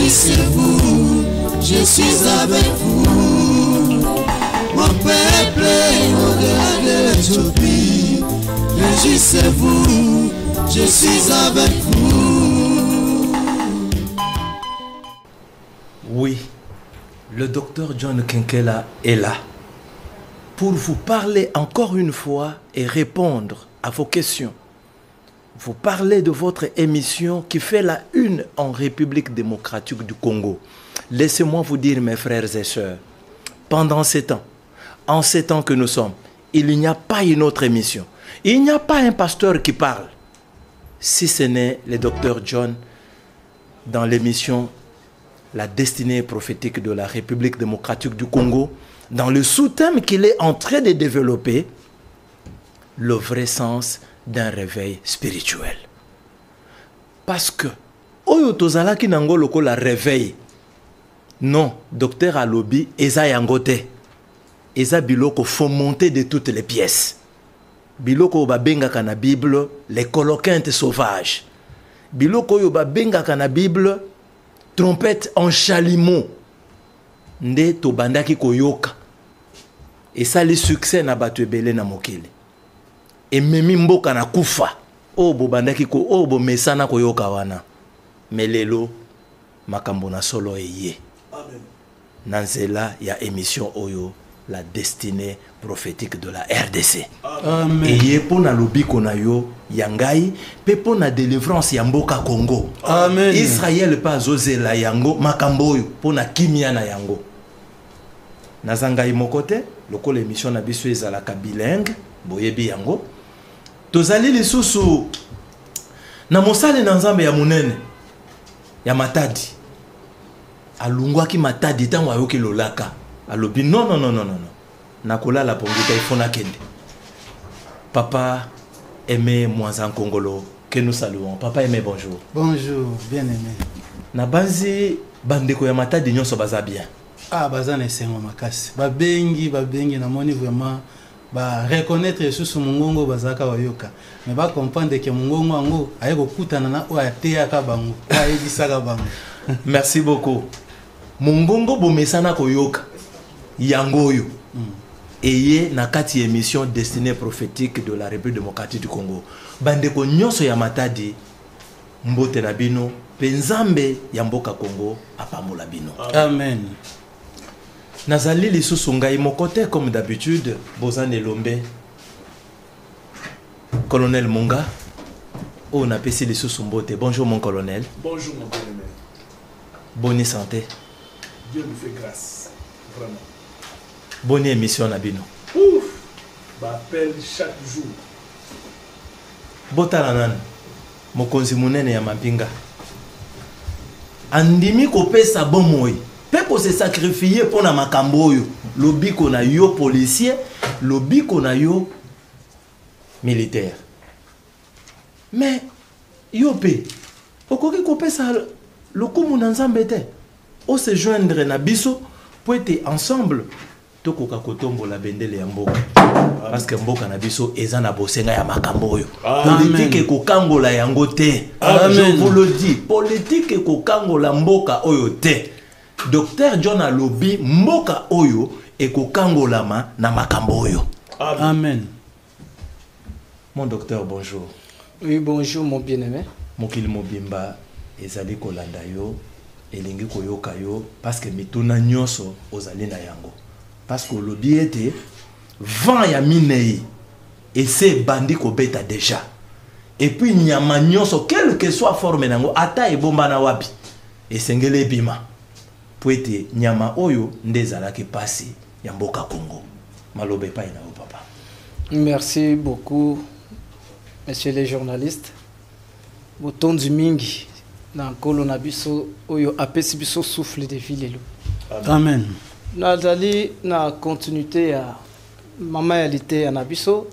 Réjouissez-vous, je suis avec vous. Mon peuple au-delà de l'Éthiopie. Réjouissez-vous, je suis avec vous. Oui, le docteur John Kenkela est là pour vous parler encore une fois et répondre à vos questions. Vous parlez de votre émission qui fait la une en République démocratique du Congo. Laissez-moi vous dire, mes frères et sœurs, pendant ces temps, en ces temps que nous sommes, il n'y a pas une autre émission. Il n'y a pas un pasteur qui parle, si ce n'est le docteur John dans l'émission La destinée prophétique de la République démocratique du Congo, dans le sous-thème qu'il est en train de développer, le vrai sens d'un réveil spirituel. Parce que, oyo tozalaki nango lokola réveil, non, docteur alobi, eza yangote, eza biloko faut monter de toutes les pièces. Biloko babengaka na Bible, les coloquintes sauvages. Biloko yo babengaka na Bible, trompette en chalumeau. Nde tobandaki koyoka. Et ça le succès na batu ebele na mokili. Et memi mboka na kufa. O bobandaki ko o bo mesana koyoka wana. Melelo makambo na solo eye. Amen. Nanzela ya émission oyo la destinée prophétique de la RDC. Amen. Et pour na lobiko na yo yangai pe pour na délivrance ya mboka Congo. Amen. Israël pas osé la yango makambo yo pour na kimia na yango. Nazangai mokote loko l'émission na biso ezalaka bilingue boyebi yango. Tozali lisusu na mosale na nzambe ya munene ya matadi. Alungwaki matadi tango ayoki lolaka. Alobi non. Nakola la pongita ifona kende. Papa Aimé Mwanzan Kongolo, que nous saluons. Papa Aimé, bonjour. Bonjour, bien aimé. Na banzi bandeko ya matadi nyonso baza bien. Ah, baza na esengo makasi. Babengi na moni vraiment ba reconnaître sous mungongo bazaka wayoka. Mais ba comprendre que mungongo ango ayeko kutana na o ateyaka bango, ayebisaka bango. Merci beaucoup. Mungongo bomesana koyoka. Yangoyo. Eye na kati émission destinée prophétique de la République démocratique du Congo. Bandeko nyonso ya matadi mbote na bino penzambe ya mboka Congo apamola bino. Amen. Nazali lisusu ngai mokote comme d'habitude bozane lombe. Colonel Munga. Oh na pesi lisusu mbote. Bonjour mon colonel. Bonjour mon bien-aimé. Bonne santé. Dieu nous fait grâce. Vraiment. Bonne émission Nabino. Ouf! M'appelle chaque jour. Botalanan. Mokonzi munene ya mapinga. Andimi kopesa bomoi. Pepo se sacrifier pour na makambo yo. Lobiko na yo policier, lobiko na yo militaire. Mais yo pe. Okoki kopesa lokumu na nzambe te. O se joindre na biso pour être ensemble. Tokoka kotombo la bendele ya mboka. Parce que mboka na biso eza na bosenga ya makambo oyo. Politique kokangola yango te. Je vous le dis, politique kokangola mboka oyo te. Docteur John alobi mboka oyo ekokangolama na makambo oyo. Amen. Mon docteur, bonjour. Oui, bonjour mon bien-aimé. Mokili mobimba ezali kolanda yo elingi koyoka yo parce que mituna nyonso ozali na yango. Parce que le biais était vent ya minei et c'est bandi ko beta déjà. Et puis nyama nyonso quelle que soit forme nango ata ebomba na wapi et sengele bima. Pour être nyama oyo ndezala ki pasi ya mboka Congo. Malobe pa ina papa. Merci beaucoup messieurs les journalistes. Boton du mingi na kolo na biso oyo apesi biso souffle de vie lelo. Amen. Nazali na continuité ya mama yalité ya nabiso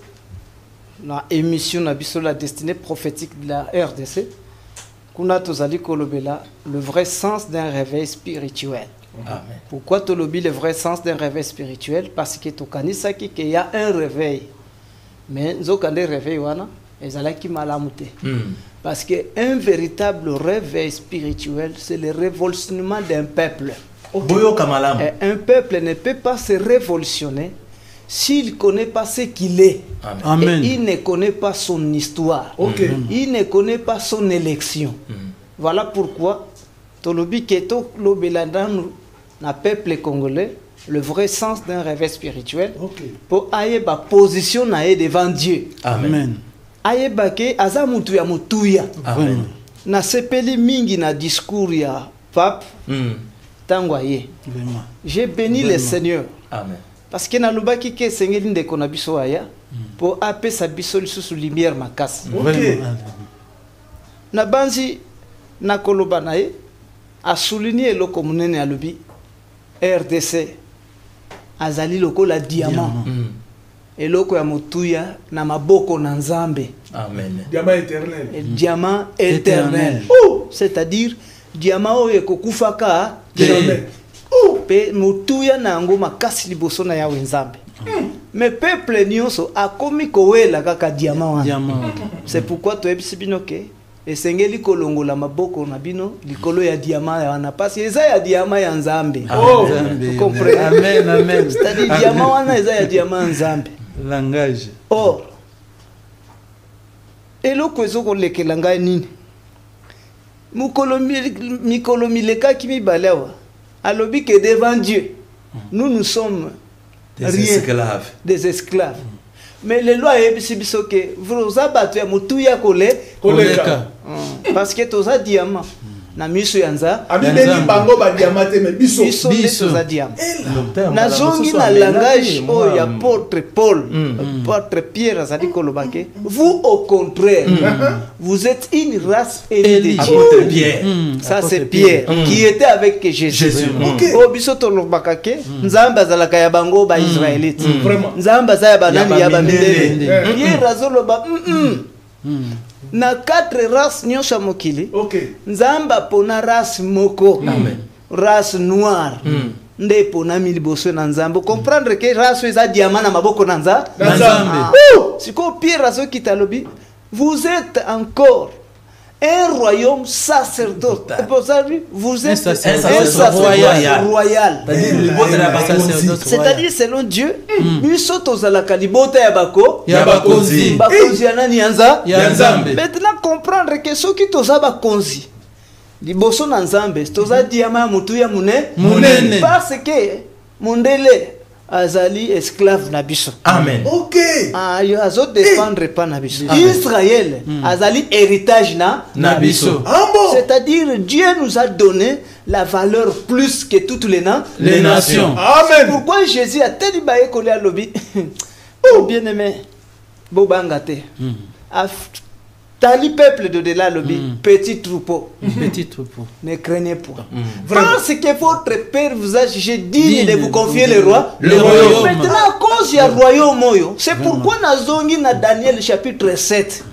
na émission nabiso la destinée prophétique de la RDC. Kuna tozali kolobela le vrai sens d'un réveil spirituel. Amen. Pourquoi tolobi le vrai sens d'un réveil spirituel? Parce que tokanisa ki qu'il y a un réveil. Mais nzokande réveil wana ezalaki malamu te. Parce qu'un véritable réveil spirituel, c'est le révolutionnement d'un peuple. Boyo Kamalam. Et un peuple ne peut pas se révolutionner s'il ne connaît pas ce qu'il est. Amen. Et il ne connaît pas son histoire. Il ne connaît pas son élection. Voilà pourquoi, Tolobi Keto Lobelandan, le peuple congolais, le vrai sens d'un réveil spirituel, pour aller ba position devant Dieu. Amen. Aye bake aza mutu ya mutuya. Amen. Na sepeli mingi na discours ya pape. Tangwaye. J'ai béni le Seigneur. Amen. Parce que na lubaki ke sengeli ndeko na biso aya pour apesa biso lisusu lumière makasi. Na banzi na koloba na ye a souligné eloko munene alobi RDC azali lokola diamant. Eloko ya mutuya na maboko na nzambe. Amen. Diamant éternel. Et diamant éternel. C'est-à-dire diamant oyo kokufaka Jamais. pe mutuya na ngo makasi liboso na ya nzambe. Mais peuple nyonso akomi kowela kaka diamant wana. C'est pourquoi to ebisi bino ke esengeli kolongola maboko na bino likolo ya diamant wana parce que eza ya diamant ya nzambe. Vous comprenez? Amen, amen. C'est-à-dire diamant wana eza ya diamant nzambe. Langage. Or eloko ezokolekela ngai nini mikolo milekaki mibale awa alobi que devant Dieu nous sommes des esclaves. Mais les lois ayebisi biso ke vroza bato ya mutuya koleka parce que toza diamant na miso yanza Amibeli bango ba diamate me biso toza diamant. Na zongi na langage o ya apôtre Paul, apôtre Pierre azali kolobake, vous au contraire, vous êtes une race élue de Dieu. Ça c'est Pierre qui était avec Jésus. O biso tolobaka ke nzamba zalaka ya bango ba Israélite. Nzamba za ya banani ya bamindele. Pierre azoloba na 4 races nyosha mokili. Nzamba pona race moko. Race noire. Nde pona miliboso na nzambe. Comprendre que race eza diamant na maboko na nzambe. Siko Pierre azo kitalobi, vous êtes encore un royaume sacerdotal. Vous êtes un sacerdoce royal. C'est-à-dire selon Dieu, biso tozalaka libota ya bako, bakonzi ya nani yanza. Maintenant comprendre que ceux qui toza bakonzi liboso na nzambe toza diama mutu ya munene parce que mondele azali esclave na biso. Amen. Yo azo défendre pas na biso. Israël azali héritage na biso. C'est-à-dire Dieu nous a donné la valeur plus que toutes les nations. Amen. Pourquoi Jésus a tellement baé collé à lobby. Oh bien-aimé, bobangate. Tali peuple de là lobby, petit troupeau. Ne craignez point. Parce que votre Père vous a jugé digne de vous confier le royaume. Maintenant, à cause du royaume, c'est pourquoi nazongi na Daniel chapitre 7.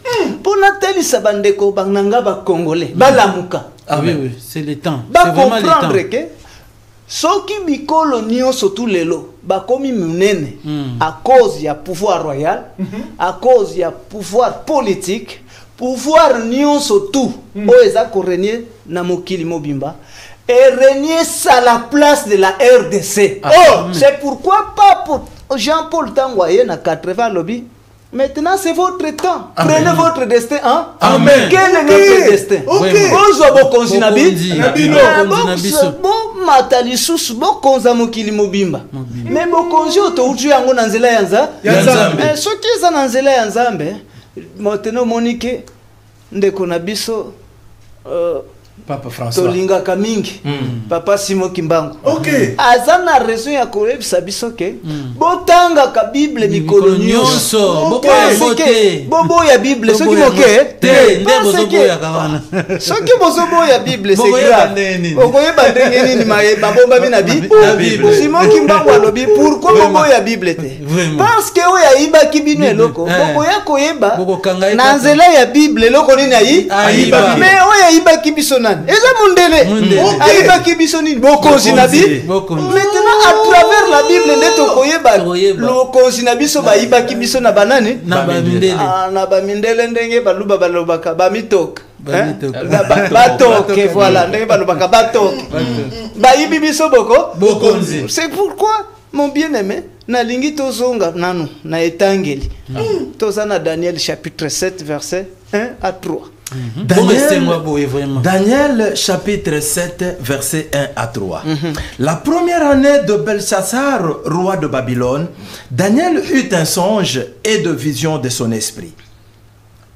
Pour nateli sabandeko bananga ba congolais, balamuka. Oui, c'est le temps. Ba comprendre que soki mikolo nyonso tout lelo bakomi munene à cause du pouvoir royal, à cause du pouvoir politique. Pouvoir nyonso tout oeza ko régner na mokili mobimba et régner à la place de la RDC. C'est pourquoi Pape Jean-Paul Tangwaye na 80 lobby. Maintenant c'est votre temps. Prenez votre destin. Amen. Quel est notre destin? Bonjour bokonzi na biso. Bon matali susu bokonza mokili mobimba. Mais bokonzi oto utu yango na nzela ya nzambe. Soki eza na nzela ya nzambe Maintenant Monique ndeko na biso Papa François tolinga kamingi Papa Simon Kimbangu. Azana raison ya koyebisa biso ke botanga ka Bible mikolo nyonso. Bobo ya Bible soki moke te bozobo ya kawana. Soki bozobo ya Bible c'est grave. Okoyeba ndenge nini mayeba bomba bina Bible. Simon Kimbangu alobi pourquoi bobo ya Bible te? Parce que oya iba kibino eloko. Bokoya koyeba na nzela ya Bible eloko nini ayiba. Mais oya iba kibiso eza mundele aiba kibiso ni bokonzi na bi maintenant à travers la Bible ndeto koyeba lokonzi na biso baiba kibiso na banani na ba mindele ndenge baluba balobaka ba mitoka batoke, voilà, bayibi biso boko Bokonzi. c'est pourquoi mon bien-aimé nalingi tozonga nanu na etangeli tozana Daniel chapitre 7 verset 1 à 3. Daniel chapitre 7 verset 1 à 3. La première année de Belshazzar, roi de Babylone, Daniel eut un songe et de visions de son esprit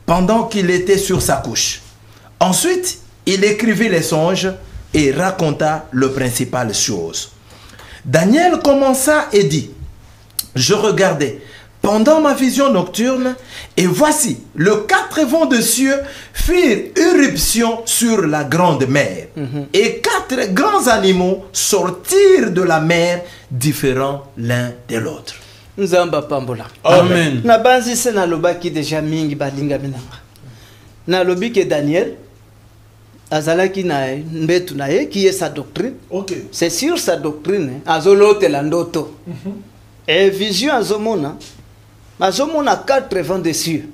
pendant qu'il était sur sa couche. Ensuite, il écrivit les songes et raconta le principal chose. Daniel commença et dit: je regardais pendant ma vision nocturne, et voici, le 4 vents de cieux firent irruption sur la grande mer, et 4 grands animaux sortirent de la mer, différents l'un de l'autre. Nzamba pambola. Amen. Na banzi se na lobaki déjà mingi balinga minanga. Na lobi que Daniel azalaki na mbetu na ye qui est sa doctrine. Ok. C'est sur sa doctrine azolote la ndoto. Et vision azomona 4 vents des cieux.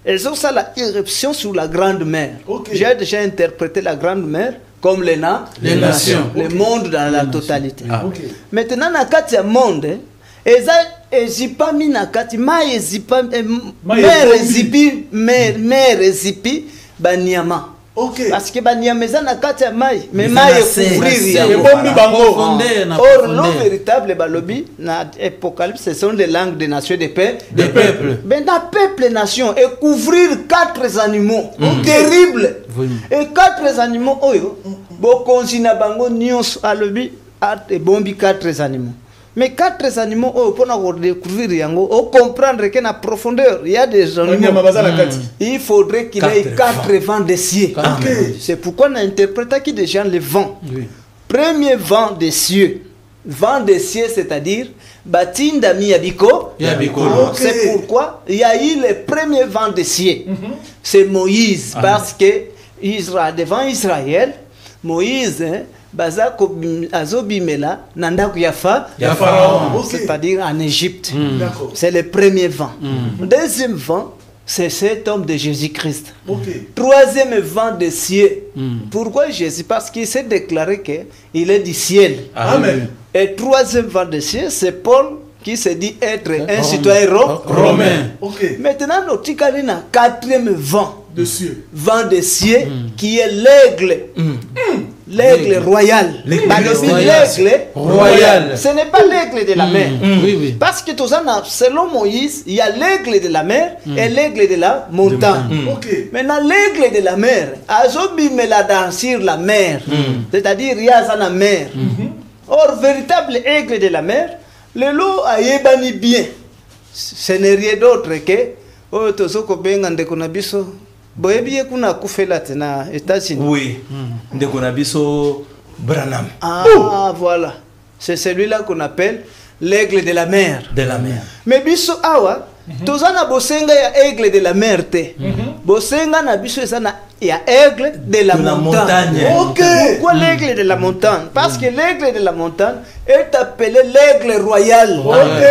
Elles ont ça la éruption sur la grande mer. Ok. J'ai déjà interprété la grande mer comme les nations, le monde dans la totalité. Ok. Maintenant na kati ya monde eza ezipami na kati ma ezipami mer ezipi banyama. Ok. Parce que banyama eza na kati ya mai mais mai couvrir ya Ebombi bango. or le véritable balobi na Apocalypse ce sont les langues des nations des peuples. Mais dans peuple nation et couvrir 4 animaux terribles. Et 4 animaux oyo bokonzi na bango nyonso alobi et bombi 4 animaux. Mais 4 animaux, pour découvrir yango, comprendre que na profondeur, il y a des animaux. Il faudrait qu'il ait 4 vents de cieux. C'est pourquoi on a interprété qui des gens les vents. Premier vent des cieux. Vent des cieux, c'est-à-dire Batinda Miyabiko. C'est pourquoi il y a eu le premier vent des cieux. C'est Moïse, parce que Israël, devant Israël, Moïse, azobimela nandaku ya Pharaon, c'est-à-dire en Égypte. C'est le premier vent. Deuxième vent, c'est cet homme de Jésus-Christ. Troisième vent de ciel. Pourquoi Jésus? Parce qu'il s'est déclaré qu'il est du ciel. Amen. Et troisième vent de ciel, c'est Paul qui se dit être un citoyen romain. Maintenant, nous avons 4e vent de cieux. Vent de cieux qui est l'aigle. L'aigle royal. L'aigle royal. Ce n'est pas l'aigle de la mer. Parce que tout ça, selon Moïse, il y a l'aigle de la mer et l'aigle de la montagne. Maintenant, l'aigle de la mer, azobimela dans sur la mer. C'est-à-dire, il y a la mer. Or, véritable aigle de la mer, le lot a yébani bien. Ce n'est rien d'autre que Tozoko Bengan de Konabiso. Boyebi kuna kufela tena États-Unis. Oui. Ndeko na biso Branham. Ah voilà. C'est celui-là qu'on appelle l'aigle de la mer. De la mer. Mais biso awa tozana bosenga ya aigle de la mer te. Bosenga na biso ezana ya aigle de la montagne. Ok. Pourquoi l'aigle de la montagne? Parce que l'aigle de la montagne est appelé l'aigle royal. Ok.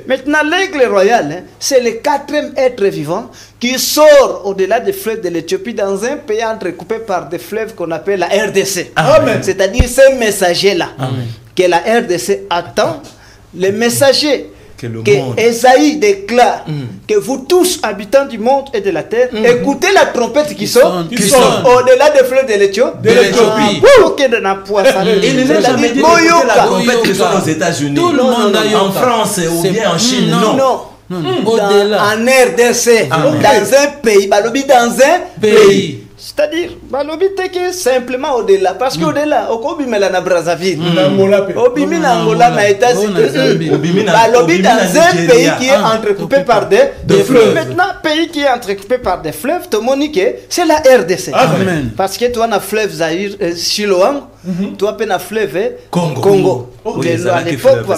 Maintenant l'aigle royal, c'est le 4e être vivant qui sort au-delà des fleuves de l'Éthiopie dans un pays entrecoupé par des fleuves qu'on appelle la RDC. Amen. C'est-à-dire ces messagers-là que la RDC attend, les messagers que Esaïe déclare que vous tous, habitants du monde et de la terre, écoutez la trompette qui sonne au-delà des fleuves de l'Éthiopie. Il n'a jamais dit d'écouter la trompette qui sonne aux États-Unis, en France ou bien en Chine. Non. En RDC, dans un pays, dans un pays. C'est-à-dire, l'obité simplement au-delà. Parce qu'au-delà, au Bimela na Brazzaville, au Bimina Angola na États-Unis, dans un pays qui est entrecoupé par des fleuves. Maintenant, pays qui est entrecoupé par des fleuves, c'est la RDC. Amen. Parce que toi, na fleuve Zaïre, Chiloang, toi, tu as fleuve Congo. À l'époque, tu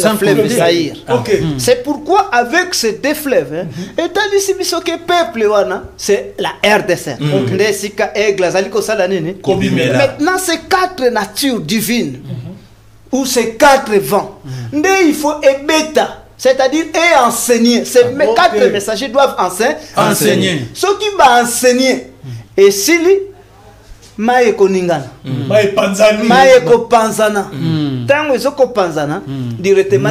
as fleuve Zaïre. C'est pourquoi, avec ces deux fleuves, que peuple, c'est la RDC. Maintenant, ces 4 natures divines, ou ces 4 vents, il faut ébêta. C'est-à-dire enseigner. Ces 4 messagers doivent enseigner. Ceux qui vont enseigner Et sili maye koningana. Maye panzani. Maye ko panzana. Tango ezoko panzana directement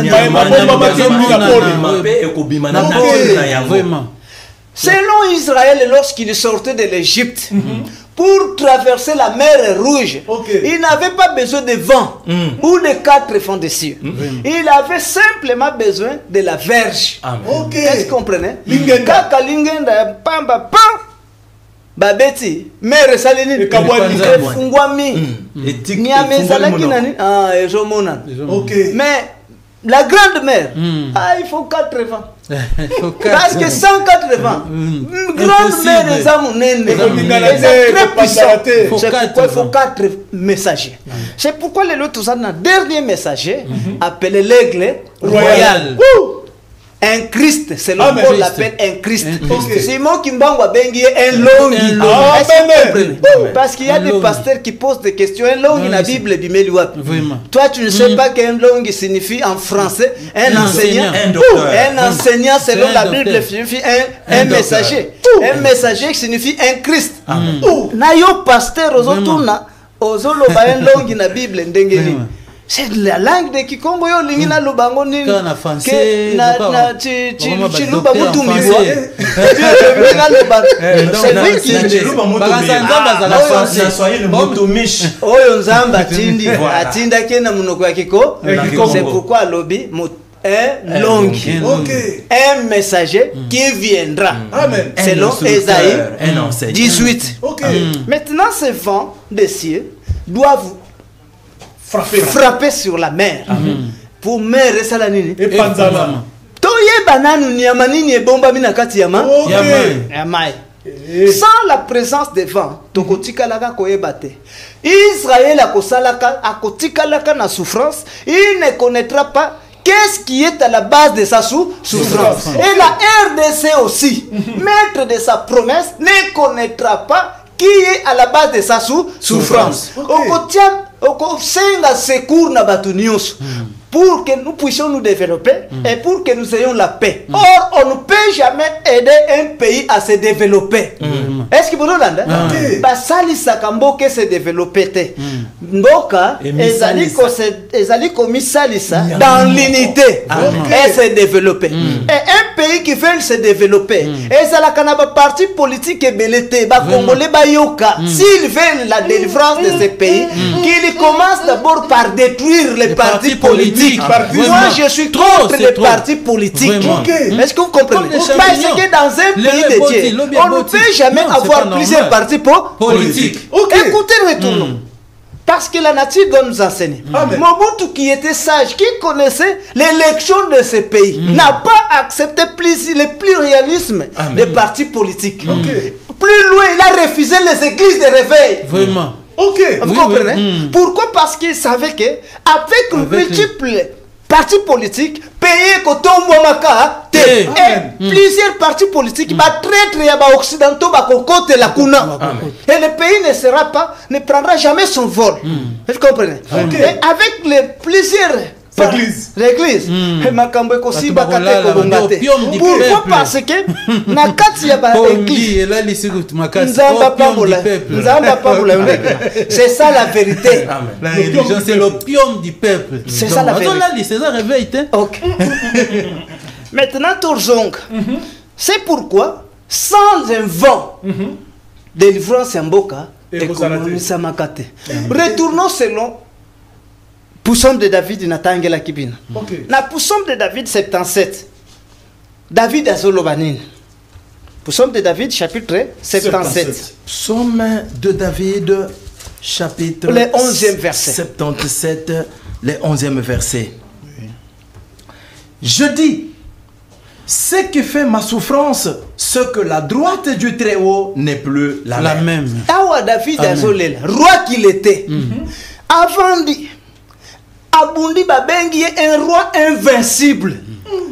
selon Israël lorsqu'il sortait de l'Égypte pour traverser la mer Rouge, il n'avait pas besoin de vent ou de 4 fans de cieux. Il avait simplement besoin de la verge. Est-ce que vous comprenez? Kaka lingenda pamba pam babeti mere salini efungwami niamezalaki nani ezomona. Mais la grande mer, il faut 4 vents. Parce que 104 vents, grande mer des amounènes, très puissant. C'est pourquoi il faut 4 messagers. C'est pourquoi les autres, un dernier messager appelé l'aigle royal. Un Christ, c'est le Paul l'appelle un Christ. Simon Kimbangwa Bengi un longi. Parce qu'il y a des pasteurs qui posent des questions. Un longi dans la Bible du Meluap. Toi, tu ne sais pas qu'un longi signifie en français un enseignant. Un enseignant, selon la Bible, signifie un messager. Un messager signifie un Christ. Nayo pasteur aux autourna, aux oloba un longi dans la Bible ndengeli. C'est la langue de Kikongo yo lingina lubango nini na français na chi luba mutu miwa c'est lui qui luba mutu swahili mutu mish oyo nzamba atindi atinda kena munoko ya kiko c'est pourquoi lobby un long, un messager qui viendra. Amen. Selon Ésaïe 18. Maintenant ces vents des cieux doivent frapper sur la mer. Pour mer et salanini. Et panzana. Toye bananu niamanini e bomba mina kati yama. Yamai. Sans la présence des vents, tokotika laka koyebate. Israël akotika laka na souffrance, il ne connaîtra pas qu'est-ce qui est à la base de sa souffrance. Et la RDC aussi, maître de sa promesse, ne connaîtra pas qui est à la base de sa souffrance. Okosenga secours na batunios pour que nous puissions nous développer et pour que nous ayons la paix. Or, on ne peut jamais aider un pays à se développer. Est-ce que vous l'entendez? Basali Sakamboke se développer. Mboka, ezali komi salisa dans l'unité et se développer. Et un pays qui veut se développer, ezala kanaba parti politique et belete, ba Congolais ba yoka, s'ils veulent la délivrance de ce pays, qu'ils commencent d'abord par détruire les partis politiques. Moi, je suis contre les partis politiques. Est-ce que vous comprenez? Parce que dans un pays de Dieu, on ne peut jamais avoir plusieurs partis politiques. Écoutez, retournons. Parce que la nature doit nous enseigner. Mobutu, qui était sage, qui connaissait l'élection de ce pays, n'a pas accepté le pluralisme des partis politiques. Plus loin, il a refusé les églises de réveil. Vraiment. Vous comprenez? Pourquoi? Parce qu'il savait que avec multiples partis politiques, pays koto mwamaka te, plusieurs partis politiques, occidentaux la kuna. Et le pays ne prendra jamais son vol. Vous comprenez? Et avec les plusieurs l'église, pourquoi? Parce que na kati ya ba église c'est ça la vérité. La religion c'est l'opium du peuple. C'est ça la vérité. C'est ça réveil. Ok. Maintenant Torzong, c'est pourquoi sans un vent délivrance en Mboka et retournons selon Psaume de David Natangela Kibina. Na Psaume de David 77. David Azolobanin. Psaume de David chapitre 77. Psaume de David chapitre le 11e verset. 77, le 11e verset. Je dis, ce qui fait ma souffrance, ce que la droite du Très-Haut n'est plus la même. Awa David Azolela, roi qu'il était. Avant dit Abundi Babengi est un roi invincible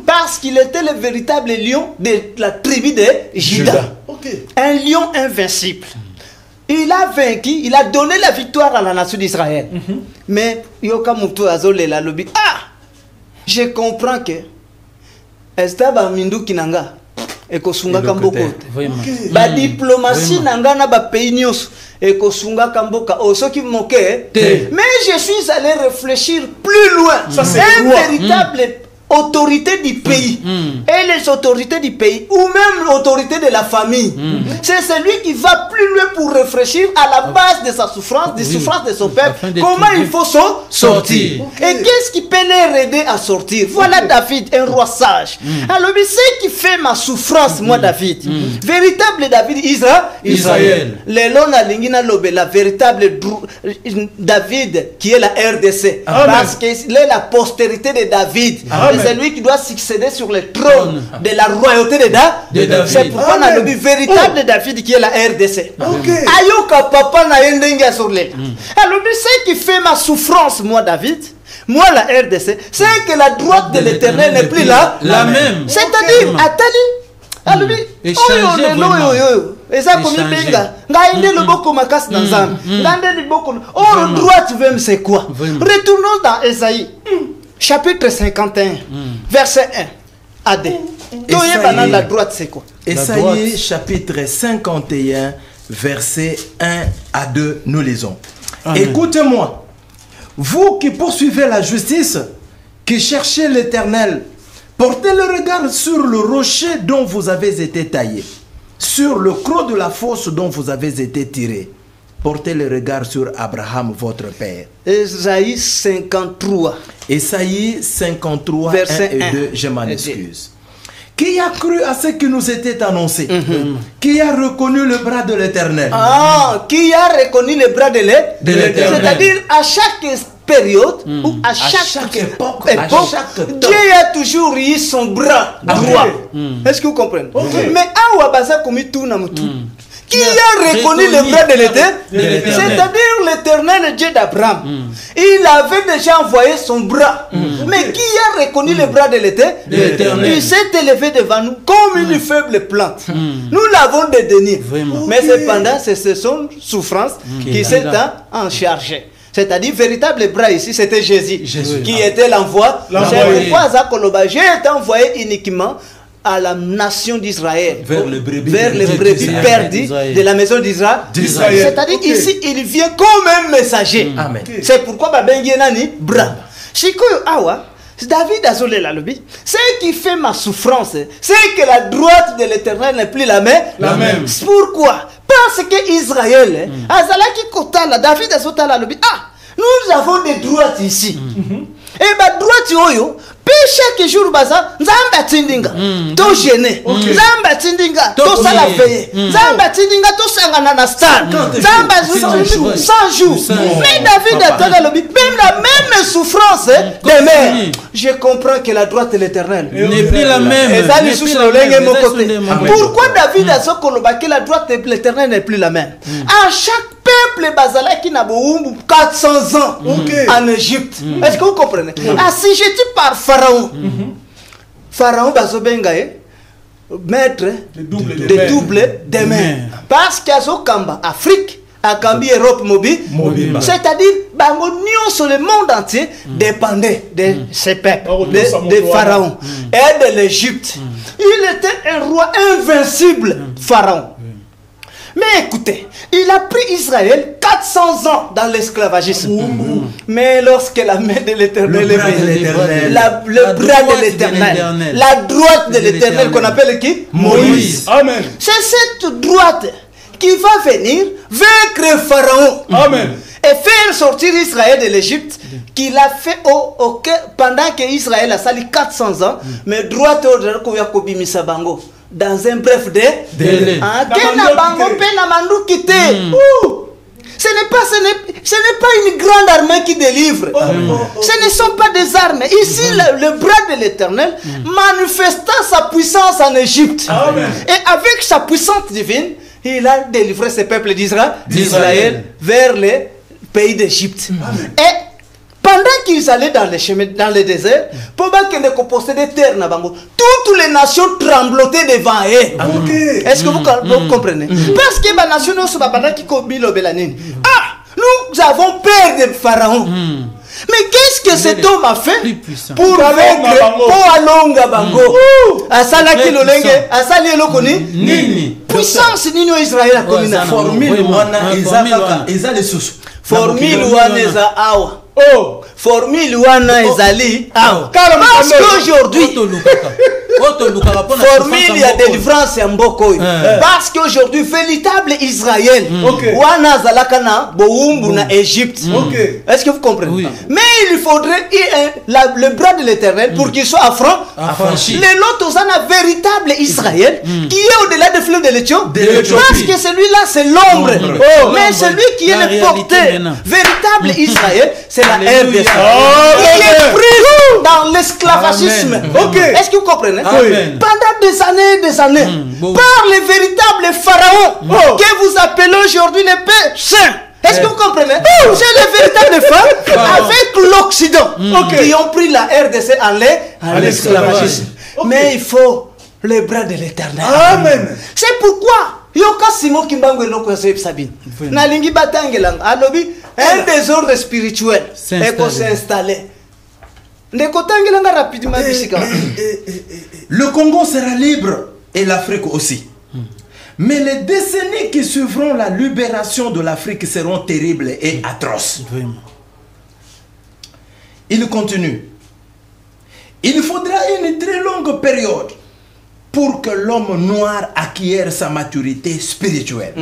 parce qu'il était le véritable lion de la tribu de Juda. Un lion invincible. Il a vaincu, il a donné la victoire à la nation d'Israël. Mais Yoka Moutou Azole la lobby. Ah, je comprends que Estaba Mindou Kinanga ekosunga kamboka Vraiment. ba diplomatie nangana ba pays nyos ekosunga kamboka soki moke mais je suis allé réfléchir plus loin. Ça, c'est un quoi? véritable autorité du pays et les autorités du pays ou même l'autorité de la famille, c'est celui qui va plus loin pour réfléchir à la base de sa souffrance, des souffrances de son peuple, comment il faut sortir. Et qu'est-ce qui peut les aider à sortir? Voilà David, un roi sage. Alors, c'est qui fait ma souffrance, moi David. Véritable David, Israël. Les lona lingina lobe, la véritable David qui est la RDC. Parce qu'il est la postérité de David. C'est lui qui doit succéder sur le trône de la royauté de David. C'est pourquoi on a le véritable David qui est la RDC. Ayoka papa na yendenga sur les. Alors c'est qui fait ma souffrance, moi David. Moi la RDC, c'est que la droite de l'Éternel n'est plus là, la même. C'est-à-dire Atali. Alors et ça comme benga ngaende le boko makas dans zam ngande le boko droite même c'est quoi? Retournons dans Ésaïe chapitre 51 verset 1 à 2. La droite c'est quoi? Ésaïe chapitre 51 verset 1 à 2, nous lisons. Écoutez-moi, vous qui poursuivez la justice, qui cherchez l'Éternel, portez le regard sur le rocher dont vous avez été taillé, sur le creux de la fosse dont vous avez été tiré. Portez le regard sur Abraham, votre père. Ésaïe 53. Ésaïe 53, verset 1 et 2, je m'en excuse. Qui a cru à ce qui nous était annoncé? Qui a reconnu le bras de l'Éternel? Qui a reconnu le bras de l'Éternel? C'est-à-dire à chaque période ou à chaque époque, Dieu a toujours eu son bras droit. Est-ce que vous comprenez? Mais à Ouabaza comme tout qui a reconnu le bras de l'Éternel? C'est-à-dire l'Éternel Dieu d'Abraham. Il avait déjà envoyé son bras. Mais qui a reconnu le bras de l'Éternel? Il s'est élevé devant nous comme une faible plante. Nous l'avons dédaigné. Mais cependant, c'est son souffrance qui s'est en chargé. C'est-à-dire, véritable bras ici, c'était Jésus qui était l'envoi. C'est pourquoi Zakoloba, j'ai été envoyé uniquement à la nation d'Israël, vers les brebis perdus de la maison d'Israël. C'est-à-dire ici, il vient comme un messager. C'est pourquoi Babengienani bras. Shikoyo Awa, David a zolé la lobby. Ce qui fait ma souffrance, c'est que la droite de l'Éternel n'est plus la même. Pourquoi? Parce que Israël, Azalaki Kotala, David a zolé la lobby. Nous avons des droites ici. Et ma droite oyo, chaque jour baza, nzamba tindinga, to gêné, nzamba tindinga, to sala veillé, nzamba tindinga, to sangana na star, nzamba 100 jours. Mais David a dans le même la même souffrance des mères. Je comprends que la droite de l'Éternel n'est plus la même. Pourquoi David a dit que la droite de l'Éternel n'est plus la même? À chaque peuple basala qui n'a 400 ans en Égypte. Est-ce que vous comprenez? Assujetti par Pharaon. Pharaon bazobengaye maître de double des mains. Parce qu'il y a Kamba Afrique, à Kambi Europe mobile. C'est-à-dire bango sur le monde entier dépendait de ces peuples, de Pharaon et de l'Égypte. Il était un roi invincible, Pharaon. Mais écoutez, il a pris Israël 400 ans dans l'esclavagisme. Mais lorsque la main de l'Éternel est le bras de l'Éternel, la droite de l'Éternel qu'on appelle qui? Moïse. Amen. C'est cette droite qui va venir vaincre Pharaon. Amen. Et faire sortir Israël de l'Égypte, qu'il a fait pendant que Israël a sali 400 ans, mais droite dans un bref délai. Ce n'est pas une grande armée qui délivre. Ce ne sont pas des armes. Ici, le bras de l'Éternel manifestant sa puissance en Égypte. Et avec sa puissance divine, il a délivré ce peuple d'Israël vers les pays d'Égypte. Et pendant qu'ils allaient dans les chemins, dans le désert, pendant qu'ils ne possédaient des terres, toutes les nations tremblotaient devant eux. Est-ce que vous comprenez? Parce que les nations nous avons peur de Pharaon. Mais qu'est-ce que cet homme a fait Plus puissant. pour vaincre pour alonga bango? Asala ki lolenge, asali elokoni Nini. puissance nini wa Israël a commis na Formule wana eza les sous. formule wana eza awa. Oh, Formule wana ezali awa. Kala Parce mukando. qu'aujourd'hui formule ya délivrance ya mboko oyo. Parce qu'aujourd'hui véritable Israël wana azalaka na boumbu na Égypte. Est-ce que vous comprenez? Oui. Mais il faudrait le bras de l'Éternel pour qu'il soit affranchi. Les lots osana véritable Israël qui est au-delà des fleuves de l'Éthiopie. Parce que celui-là c'est l'ombre. Mais celui qui est le porteur véritable Israël c'est la RDC. Qui est pris dans l'esclavagisme. Est-ce que vous comprenez? Amen. Pendant des années, par les véritables pharaons que vous appelez aujourd'hui les pécheurs. Est-ce que vous comprenez? C'est les véritables pharaons avec l'Occident qui ont pris la RDC en l'esclavagisme. Mais il faut les bras de l'Éternel. Amen. C'est pourquoi yoka Simon Kimbangu eloko Sabine. Nalingi batangelang alobi un désordre spirituel et qu'on s'est installé. Rapidement. Le Congo sera libre et l'Afrique aussi. Mais les décennies qui suivront la libération de l'Afrique seront terribles et atroces. Vraiment. Il continue. Il faudra une très longue période pour que l'homme noir acquiert sa maturité spirituelle.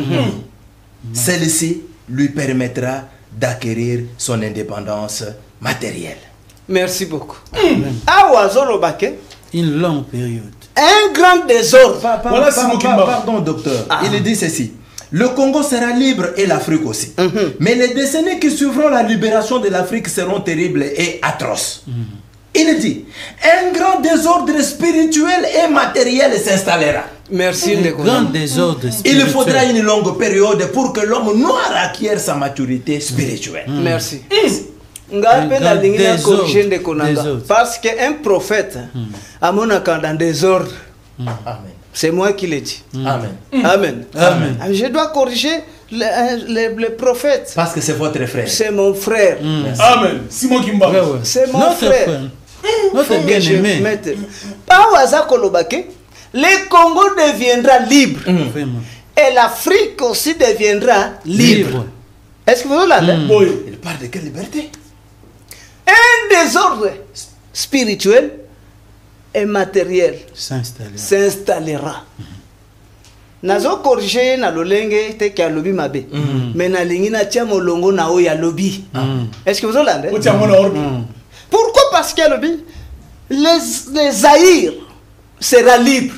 Celle-ci lui permettra d'acquérir son indépendance matérielle. Merci beaucoup. Une longue période. Un grand désordre. Pardon, docteur. Il dit ceci. Le Congo sera libre et l'Afrique aussi. Mais les décennies qui suivront la libération de l'Afrique seront terribles et atroces. Il dit, un grand désordre spirituel et matériel s'installera. Merci, Un grand désordre spirituel. Il faudra une longue période pour que l'homme noir acquiert sa maturité spirituelle. Merci. Parce qu'un prophète a mon dans désordre. Amen. C'est moi qui l'ai dit. Amen. Amen. Amen. Je dois corriger les prophètes. Parce que c'est votre frère. C'est mon frère. Amen. Simon Kimba. C'est mon Notre frère. Notre bien-aimé. Le Congo deviendra libre. Vraiment. Et l'Afrique aussi deviendra libre. Est-ce que vous l'avez? Il parle de quelle liberté? Un désordre spirituel et matériel s'installera. Nazo corriger na lolenge te kia lobi mabe. Mais na lingi na tia molongo na o ya lobi. Est-ce que vous l'avez? Pourquoi? Parce que lobi les Zaïre sera libre.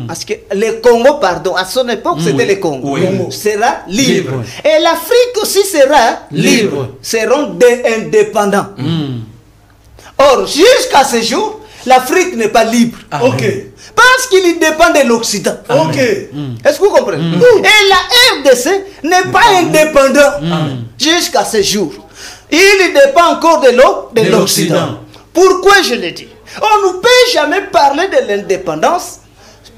Parce que le Congo, pardon, à son époque c'était le Congo, sera libre. Et l'Afrique aussi sera libre. Seront indépendants. Or, jusqu'à ce jour, l'Afrique n'est pas libre. Parce qu'il dépend de l'Occident. Est-ce que vous comprenez? Et la RDC n'est pas indépendant jusqu'à ce jour. Il dépend encore de l'Occident. Pourquoi je le dis? On ne peut jamais parler de l'indépendance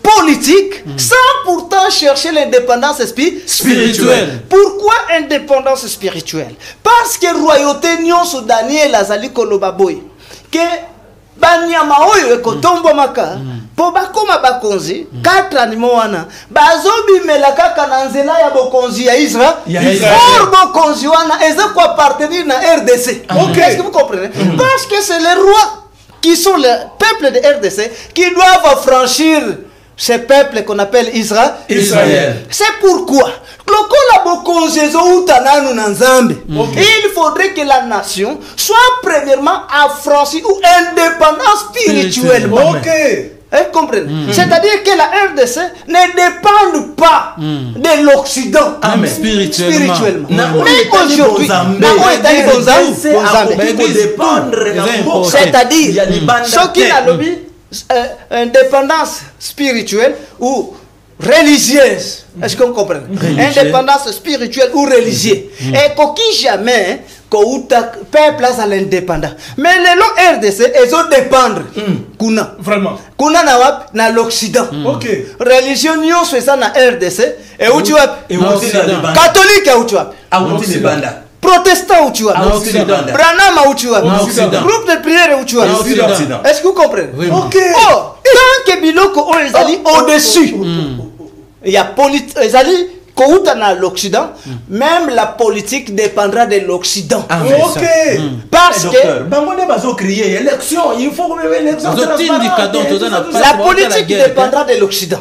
politique sans pourtant chercher l'indépendance spirituelle. Pourquoi indépendance spirituelle? Parce que royauté nyonso Daniel azali kolobaboy que banyama oyo ekotombo maka po bakoma bakonzi 4 animaux wana bazobi melaka kana nzela ya bokonzi ya Israël. Or bokonzi wana eza ko appartenir na RDC. Est-ce que vous comprenez? Parce que c'est les rois qui sont le peuple de RDC qui doivent affranchir ce peuple qu'on appelle Israël. C'est pourquoi il faudrait que la nation soit premièrement affranchie ou indépendante spirituellement. Comprenez? C'est-à-dire que la RDC ne dépend pas de l'Occident spirituellement. Mais aujourd'hui, c'est-à-dire ce qui a lobby indépendance spirituelle ou religieuse. Est-ce qu'on comprend? Indépendance spirituelle ou religieuse. Et qui jamais peuple à l'indépendant. Mais les longs RDC, ils ont dépendre. Kuna. Vraiment. Kuna na wap na l'Occident. Religion nyonso eza na RDC et où tu as catholique et où tu as. Protestant où tu as. En Occident. Branham où tu as. En Occident. Groupe de prière où tu as. En Occident. Est-ce que vous comprenez? Vraiment. Ok. Oh, tant que biloko on les allie au-dessus. Il y a les alliés dans l'Occident, même la politique dépendra de l'Occident. Ah, Ok. Parce que Bangonde bazo crier élection, il faut que l'élection. la politique dépendra de l'Occident.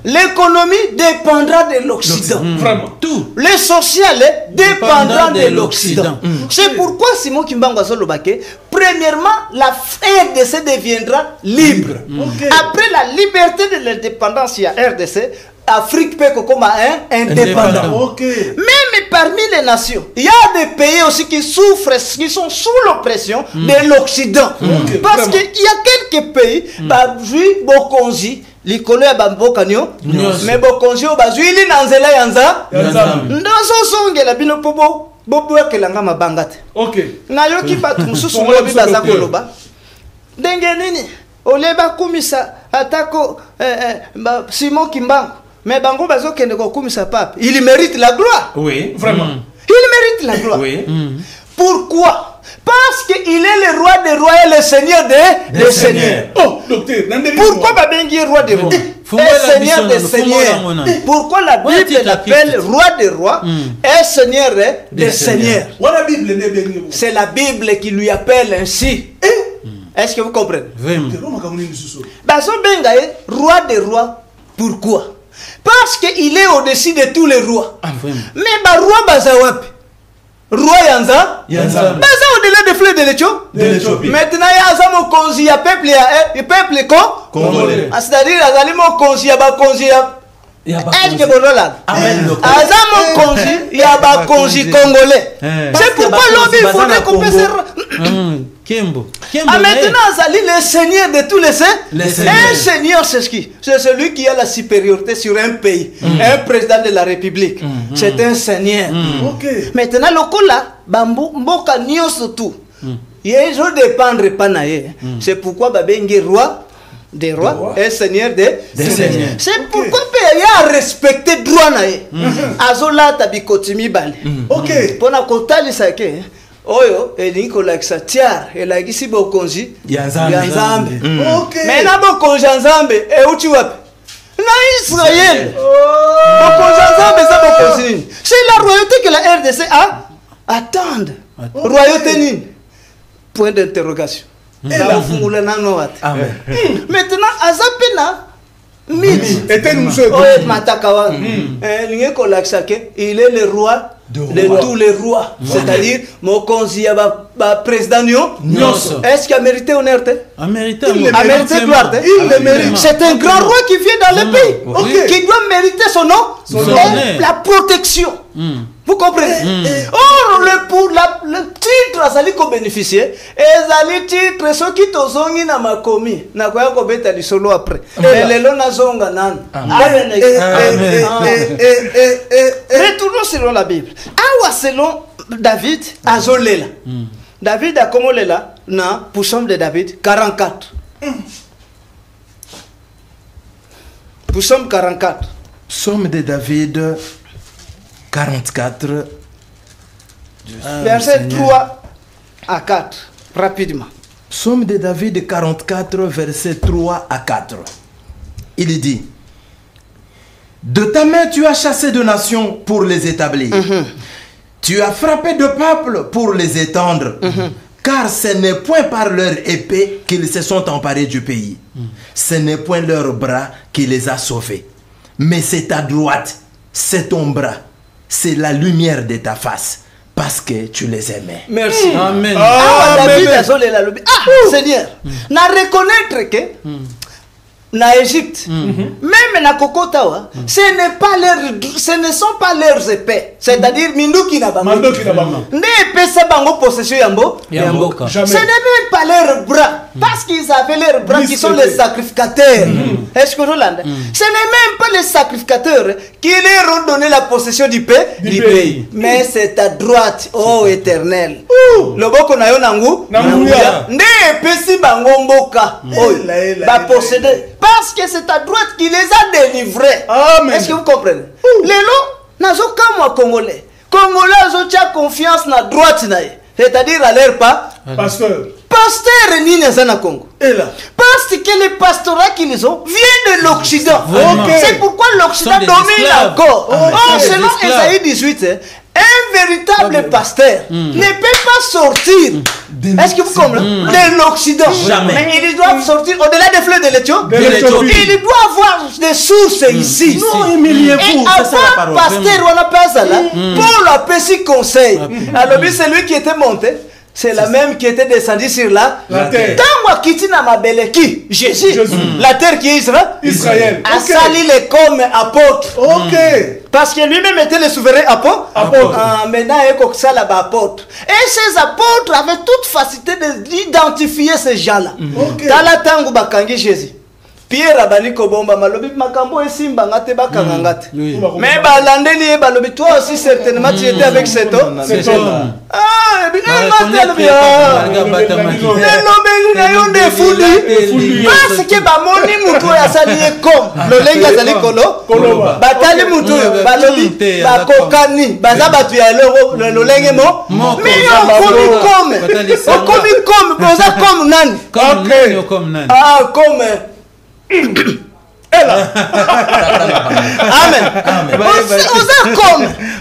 L'économie dépendra de l'Occident. Vraiment. Tout. Le social dépendra de de l'Occident. l'Occident. C'est pourquoi Simon Kimbangu Azolobake, premièrement, la RDC deviendra libre. Ok. Après la liberté de l'indépendance, il y a RDC, Afrique peut comme un indépendant. Ok. Même parmi les nations, il y a des pays aussi qui souffrent, qui sont sous l'oppression de l'Occident. Parce vraiment. qu'il y a quelques pays, Bazui, Bokonzi, Likolo ya Bamboka nyo, mais Bokonzi, Bazui, Li Nanzela Yanza, Ndozo Songela Bino Pobo, Bobo Kelanga Mabangate. Ok. Nayoki batu mususu Pour lobi le baza docteur. koloba. Ndenge nini? Oleba kumisa atako Simon Kimbangu. Mais Bango bazo kende ko kumisa pape. Il mérite la gloire. Oui, Vraiment. Il mérite la gloire. oui. Pourquoi? Parce qu'il est le roi des rois et le seigneur des seigneurs. Oh, docteur, Pourquoi Babengi est roi des rois et seigneur des seigneurs? Pourquoi la Bible l'appelle roi des rois et seigneur des seigneurs? Voilà la Bible, n'est bien. C'est la Bible qui lui appelle ainsi. Est-ce que vous comprenez? Vraiment. Bazo Benga est roi des rois. Pourquoi? Parce qu'il est au-dessus de tous les rois. Ah, vraiment. Mais ba roi Bazawapi. Roi Yanza. Yanza. Baza au-delà des fleurs de l'Éthiopie. Maintenant, Yanza mon konzi ya peuple ya peuple Congolais. C'est-à-dire azali mon konzi ya ba konzi ya. Est-ce que vous l'avez? Amen. Aza mon konzi ya ba konzi congolais. C'est pourquoi l'homme il faudrait qu'on puisse. Kembo. Ah, maintenant, Azali, le seigneur de tous les saints. seigneurs. Un seigneur, c'est ce qui? C'est celui qui a la supériorité sur un pays. Un président de la République. C'est un seigneur. Ok. Maintenant, le coup là, Bambu, Mboka, Nyos, tout. Il ne dépendre pas naïe. C'est pourquoi Babengi roi des rois et seigneur des seigneurs. C'est pourquoi il y a respecté droit naïe. Azola tabikotimi bale. Ok. Pour la kotali sake. Oyo elingi kolakisa tiare elakisi bokonzi ya Nzambe. Ok. mais na bokonzi ya Nzambe euti wapi na Israël bokonzi ya Nzambe eza bokonzi nini? C'est la royauté que la RDC a attendre. Royauté nini? Point d'interrogation. Nafungula nano wate. Amen. Maintenant azape na mythe. Et nous Oyo mataka wa elingi kolakisa ke il est le roi de tous les rois, c'est-à-dire Mokonzi ya ba président Nyonso. Est-ce qu'il a mérité honneur? A mérité gloire. Il le mérite. C'est un grand roi qui vient dans le pays, qui doit mériter son nom et la protection. Vous comprenez? Or, le titre azali ko bénéficier, ezali titre soki tozongi na makomi na koya ko beta lisolo après. Lelo nazonga nan. Amen. Retournons selon la Bible. Awa selon David azolela. David a komolela na Psaume de David 44. Psaume 44. Psaume de David 44. Verset 3 à 4. Rapidement. Psaume de David 44, verset 3 à 4. Il dit: de ta main tu as chassé de nations pour les établir. Tu as frappé de peuples pour les étendre. Car ce n'est point par leur épée qu'ils se sont emparés du pays. Ce n'est point leur bras qui les a sauvés. Mais c'est ta droite, c'est ton bras, c'est la lumière de ta face, parce que tu les aimais. Merci. Amen. David azolela lobi. Seigneur, na reconnaître que na Égypte, même na Kokotawa, ce ne sont pas leurs épées, c'est-à-dire Minduki na bango. Ne épée sa bango possession yambo. Ce n'est même pas leurs bras, parce qu'ils avaient leurs bras qui sont les sacrificateurs. Est-ce que Rolanda? Ce n'est même pas les sacrificateurs qui leur ont donné la possession du pays. Mais c'est ta droite, ô Éternel. Loboko na yo nangu, ne épée si bango mboka. Ba posséder. Parce que c'est ta droite qui les a délivrés. Est-ce que vous comprenez? Lelo, nazo kamwa Congolais. Congolais ont confiance na droite naïe. C'est-à-dire à l'air pas. Pasteur. Pasteur ni na Congo. Et là. Parce que les pastorats qu'ils ont viennent de l'Occident. Okay. C'est pourquoi l'Occident domine encore. Or, selon Esaïe 18, un véritable pasteur ne peut pas sortir. Est-ce que vous comprenez? De l'Occident. Mais ils doivent sortir au-delà des fleuves de l'Éthiopie. Il doit avoir des sources ici. Et avant pasteur, on appelle ça là. Paul a petit conseil. Alors, c'est lui qui était monté. C'est la même qui était descendue sur la terre. Tant que Kiti n'a ma belle qui Jésus. La terre qui est Israël. A sali les comme apôtre. Ok. Parce que lui-même était le souverain apôtre. Maintenant, il y a ça là-bas apôtre. Et ces apôtres avaient toute facilité d'identifier ces gens-là. Dans la tango bakangi Jésus. Pierre abani kobomba malobi makambo esimba ngate bakanga ngate. Mais balandeli e balobi toi aussi certainement tu étais avec cet homme. Ah, bien ngate bien. Le yonde fudi. Parce que bamoni mutu ya sali comme le lenga sali kolo. Batali mutu balobi bakokani baza batu ya le lenge mo. Mais on comme boza comme nani? Comme nani? Ah comme elle. Amen.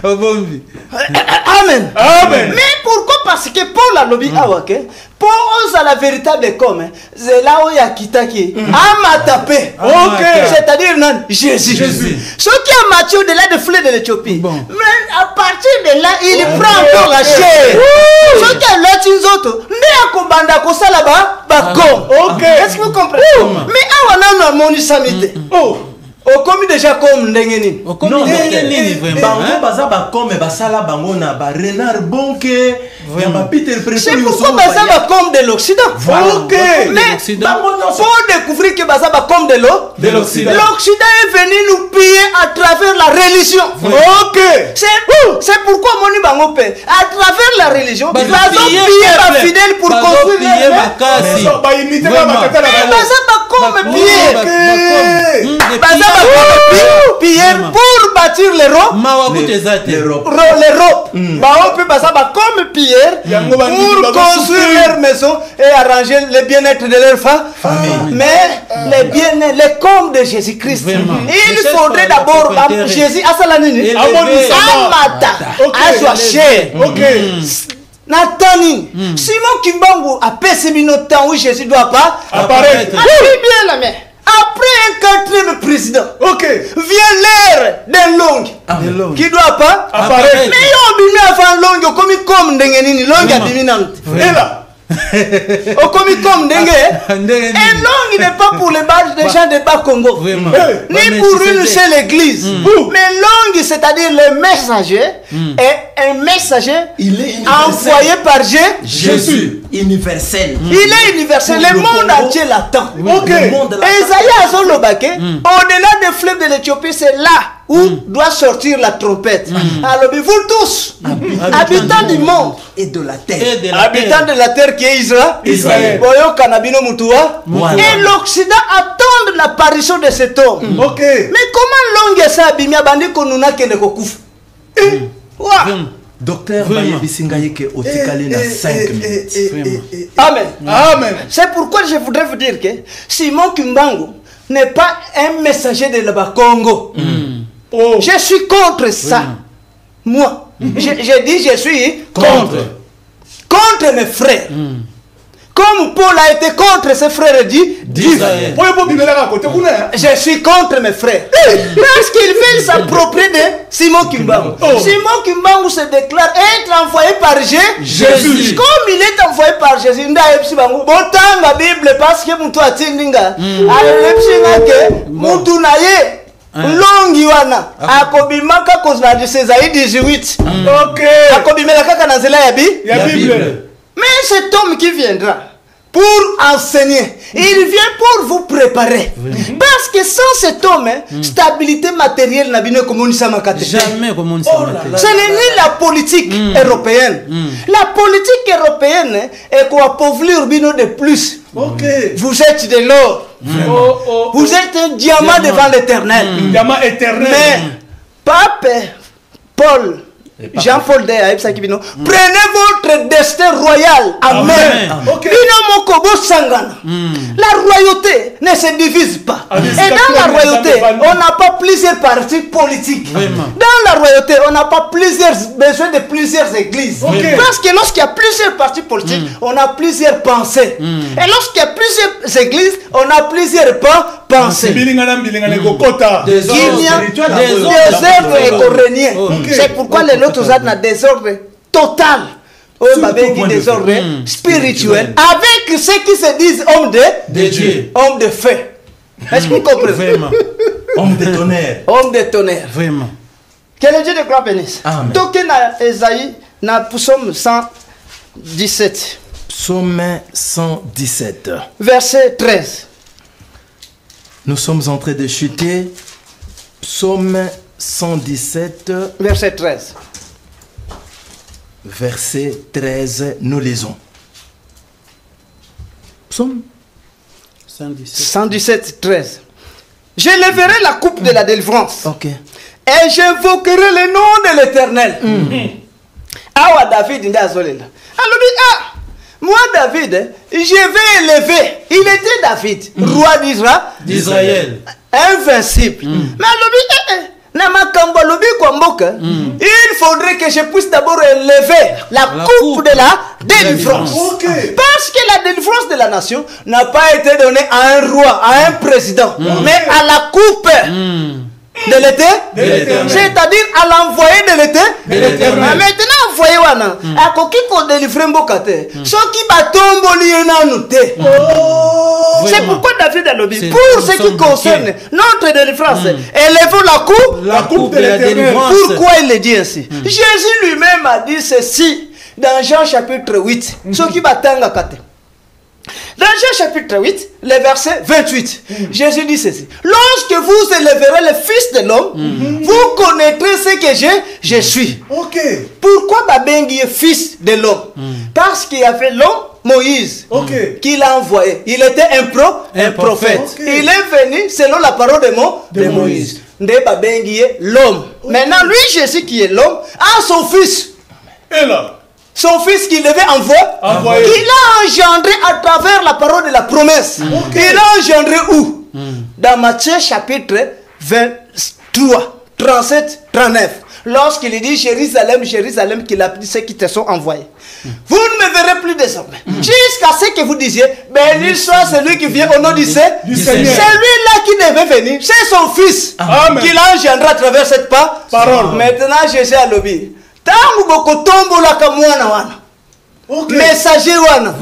On comme. Amen. Amen. Mais pourquoi? Parce que Paul a lobby awake. Paul a la véritable comme. C'est là où il y a Kitaki. Ama tapé. Ok. C'est-à-dire non Jésus. Ce qui a Matthieu de là de fleuve de l'Éthiopie. Mais à partir de là, il prend encore la chair. Ce qui a l'autre autres. Mais à Kobanda Kosa là-bas, bakon. Ok. Est-ce que vous comprenez? Mais awana no moni samité. Oh. O komi déjà comme ndengeni. O komi ndengeni vraiment. Bango baza ba comme basala bango na ba renard bonke. Ya Peter Preto. C'est pourquoi baza ba comme de l'Occident. OK. Mais pour découvrir que baza ba comme de l'Occident. L'Occident est venu nous piller à travers la religion. OK. C'est pourquoi moni bango pe à travers la religion, baza piller ba fidèle pour construire makasi. Ba imiter ba makata la baza ba comme piller. Baza Pierre pour bâtir l'Europe. L'Europe. On peut passer comme Pierre pour construire leur maison et arranger le bien-être de leur famille. Mais les bien-être, les comme de Jésus-Christ. Il faudrait d'abord Jésus à Salanini, Amata, à Joachim. Nathalie, Simon Kimbangu a passé le temps où Jésus doit pas apparaître. Bien la main. Après un quatrième président, vient l'ère des langues qui ne doit pas apparaître. Mais il y a avant langue comme Ndengenini, langue à dominante. Et là, comme Ndenge, et langue n'est pas pour les gens de Bas Congo, ni pour une seule église. Mais langue, c'est-à-dire le messager, est un messager envoyé par Jésus. Universel. Il est universel. Le monde entier l'attend. Esaïe Azolobake, au-delà des fleuves de l'Éthiopie, c'est là où doit sortir la trompette. Alors, vous tous, habitants du monde et de la terre, habitants de la terre qui est Israël, et l'Occident attend l'apparition de cet homme. Mais comment l'ongue ça abimia bandi konuna kene kokufa? Docteur Bayebisingaye ke otikali na 5 minutes. Amen. Amen. C'est pourquoi je voudrais vous dire que Simon Kimbangu n'est pas un messager de la Congo. Je suis contre ça. Moi, je dis je suis contre mes frères. Comme Paul a été contre ses frères d'Israël. Je suis contre mes frères. Parce qu'ils veulent s'approprier de Simon Kimbangu. Simon Kimbangu se déclare être envoyé par Jésus. Comme il est envoyé par Jésus, il a la Bible parce que Moutou a tindinga. Moutou na ye. Longi wana. Akobimaka kozna de Esaïe 18. Akobimela kaka na zela ya Bible. Mais cet homme qui viendra pour enseigner, il vient pour vous préparer. Parce que sans cet homme, stabilité matérielle n'a jamais comme jamais comme ce n'est ni la politique européenne. La politique européenne est pour appauvrir Bino de plus. Vous êtes de l'or. Vous êtes un diamant devant l'Éternel. Diamant éternel. Mais Pape Paul Jean-Paul Dey a Sakibino. Prenez votre destin royal. Amen. Ok. Sangana. La royauté ne se divise pas. Et dans la royauté, on n'a pas plusieurs partis politiques. Dans la royauté, on n'a pas besoin de plusieurs églises. Parce que lorsqu'il y a plusieurs partis politiques, on a plusieurs pensées. Et lorsqu'il y a plusieurs églises, on a plusieurs pensées. Il y a des ordres écorréniens. C'est pourquoi les autres ont un désordre total. Désordre spirituel avec ceux qui se disent hommes de Dieu, hommes de feu. Est-ce que vous comprenez? Vraiment. Homme de tonnerre. Homme de tonnerre. Vraiment. Que le Dieu de gloire bénisse. Amen. Donc, na Esaïe, na psaume 117. Psaume 117. Verset 13. Nous sommes en train de chuter. Psaume 117. Verset 13. Verset 13, nous lisons. Psaume 117, 13. Je lèverai la coupe de la délivrance. Ok. Et j'invoquerai le nom de l'Éternel. Awa David Ndazolela. Alors, moi David, je vais élever. Il était David, roi d'Israël. Invincible. Mais alors, il faudrait que je puisse d'abord élever la coupe de la délivrance. Parce que la délivrance de la nation n'a pas été donnée à un roi, à un président, mais à la coupe de l'éternel, c'est-à-dire à l'envoyé de l'éternel. Maintenant, envoyé wana, à qui qu'on délivre mbokate, ceux qui batomboli enanoute. C'est pourquoi David a lobby. Pour ce qui concerne notre délivrance, élevons la coupe de l'éternel. Pourquoi il le dit ainsi? Jésus lui-même a dit ceci dans Jean chapitre 8. Ceux qui batanga kate. Dans Jean chapitre 8, le verset 28, Jésus dit ceci. Lorsque vous élèverez le Fils de l'homme, vous connaîtrez ce que je suis. Pourquoi Babengi est fils de l'homme? Parce qu'il y avait l'homme Moïse qui l'a envoyé. Il était un prophète. Il est venu selon la parole de Moïse. Nde Babengi est l'homme. Maintenant, lui, Jésus qui est l'homme, a son fils. Et là, son fils qu'il devait envoyer, qu'il a engendré à travers la parole de la promesse. Il a engendré où? Dans Matthieu chapitre 23, 37, 39. Lorsqu'il dit Jérusalem, Jérusalem, qu'il a dit ceux qui te sont envoyés. Vous ne me verrez plus désormais. Jusqu'à ce que vous disiez, béni soit celui qui vient au nom du Seigneur. Celui-là qui devait venir, c'est son fils qu'il a engendré à travers cette parole. Maintenant, Jésus a lobby. Tangu boko tombo la kamwana wana. Messager wana.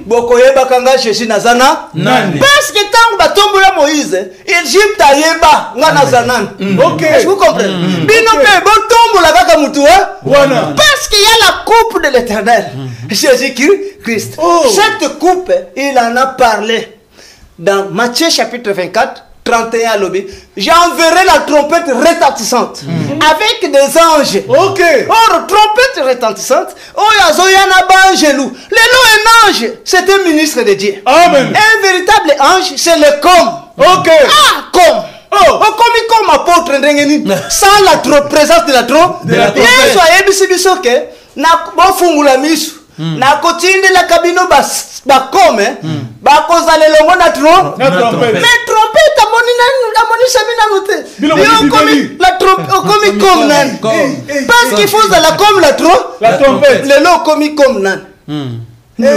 Boko yeba kanga Jésus nazana. Parce que tangu ba tombo la Moïse, Égypte a yeba ngana zanan. Est-ce que vous comprenez? Bino pe bo tombo la kaka mutu wana. Parce qu'il y a la coupe de l'Éternel. Jésus-Christ. Cette coupe, il en a parlé dans Matthieu chapitre 24. 31 lobby, j'enverrai la trompette retentissante avec des anges. Or, trompette retentissante, Yazoyana Bangelou. Un ange, c'est un ministre de Dieu. Amen. Un véritable ange, c'est le com. Comme. Comme apôtre sans la présence de la trompette. Na kotinde la kabino bakome bakozale longo na trompette. Mais trompette amoni sabina note. La trompette comme nan. Parce qu'il faut la comme la trompette. Le lot comme nan. Non.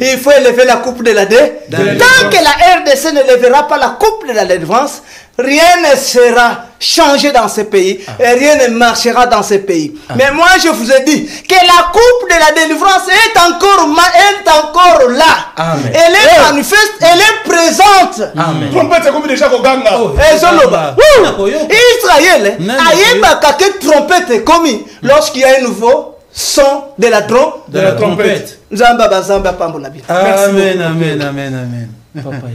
Il faut élever la coupe de la délivrance. Tant que la RDC ne lèvera pas la coupe de la délivrance, rien ne sera changé dans ce pays et rien ne marchera dans ce pays. Mais moi je vous ai dit que la coupe de la délivrance est encore là. Elle est manifeste, elle est présente. Trompette c'est comme déjà Koganga. Israël ayeba kake trompette commis lorsqu'il y a un nouveau son de la trompette. Amen. Papa,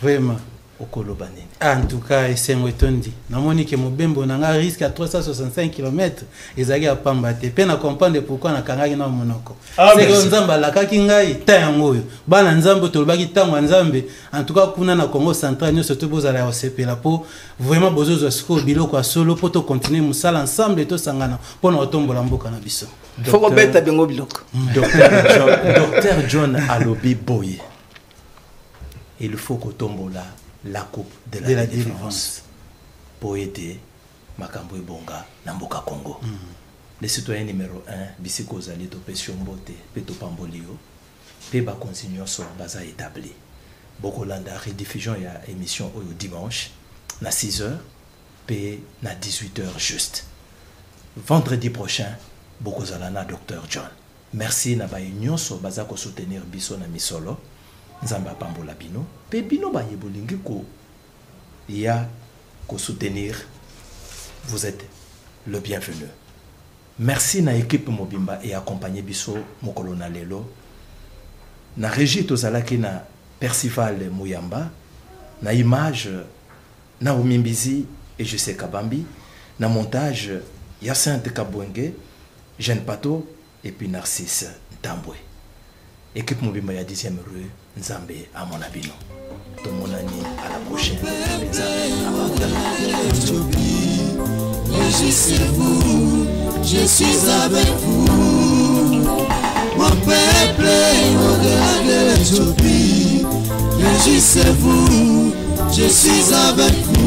vraiment. okolobanini. En tout cas, esengo etondi. Namoni ke mobembo nanga risque à 365 km. Ezaki apamba te. Pe na comprendre pourquoi na kangaki na monoko. C'est que nzamba lakaki ngai tango yo. Bana nzambo tolobaki tango nzambe. En tout cas kuna na Congo central nous surtout bozala ya sepela po vraiment bozozo siko biloko solo po to continuer musala ensemble to sangana po na otombola mboka na biso. Faut qu'on bête bengo biloko. Docteur John Alobi Boye. Il faut que tombola la coupe de la délivrance pour aider Makambo Bonga Namboka Congo. Les citoyens numéro 1, Bisiko Zali to Pesiombote, Peto Pambolio, Peba continue sur base établi. Bokolanda rediffusion ya émission au dimanche na 6h p na 18h juste. Vendredi prochain, Bokozalana Dr John. Merci na ba union so baza ko soutenir biso na misolo. Nzamba pambola bino pe bino ba yebolingi ko ya ko soutenir, vous êtes le bienvenu. Merci na équipe Mobimba et accompagné biso mokolo na lelo na régie tozalaki na Percival Mouyamba na image na Omimbizi et je sais Kabambi na montage Yacinthe Kabwenge, Jeanne Pato et puis Narcisse Tambwe. Équipe Mobimba ya 10e rue Nzambe à Monabino. Tomonani à la prochaine. Réjouissez-vous, je suis avec vous. Mon peuple au-delà de l'Éthiopie. Réjouissez-vous, je suis avec vous.